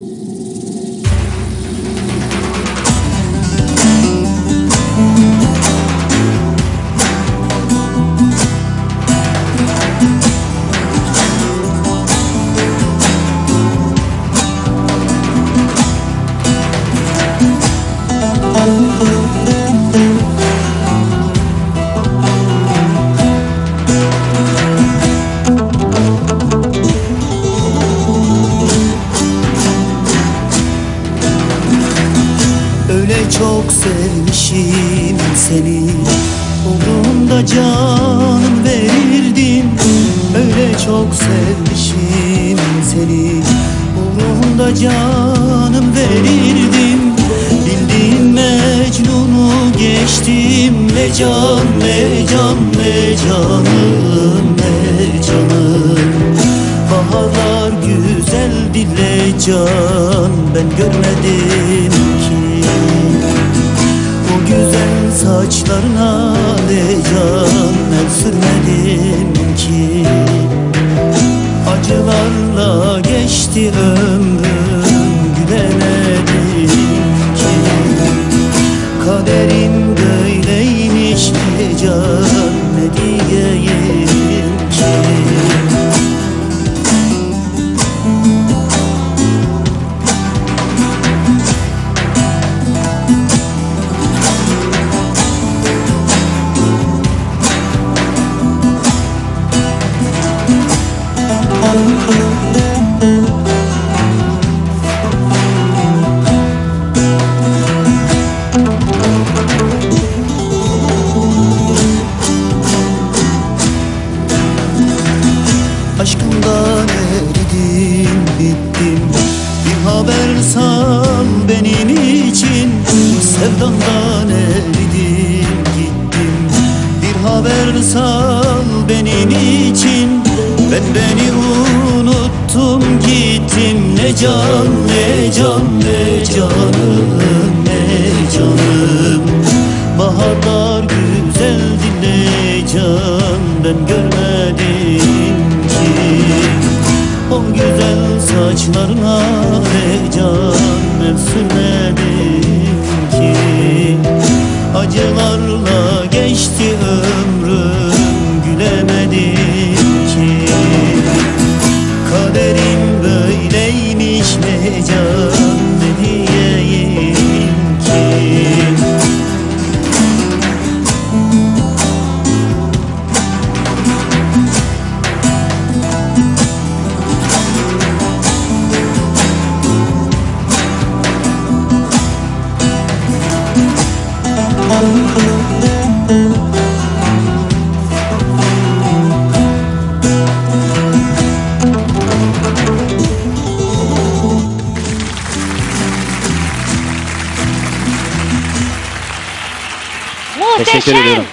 Öyle çok sevmişim seni, uğrunda canım verirdim. Öyle çok sevmişim seni, uğrunda canım verirdim. Bildiğin Mecnun'u geçtim, ne can ne can ne canım ne canım. Baharlar güzel dile can, ben görmedim ki. O güzel saçlarına ne can, el sürmedim ki. Acılarla geçti ömrüm, gülemedim ki. Kaderim böyleymiş ne can, ne diyeyim ki. Aşkımdan eridim, bittim. Bir haber sal benim için. Sevdandan eridim, gittim. Bir haber sal benim için. Ben beni unuttum gittim. Ne can ne can ne canım ne canım. Baharlar güzeldi ne can, ben görmedim ki. O güzel saçlarına ne can, el sürmedim ki. Acılarla geçti ömrüm, gülemedim ki. Kaderim böyleymiş ne can, ne diyeyim ki. Teşekkür ediyorum.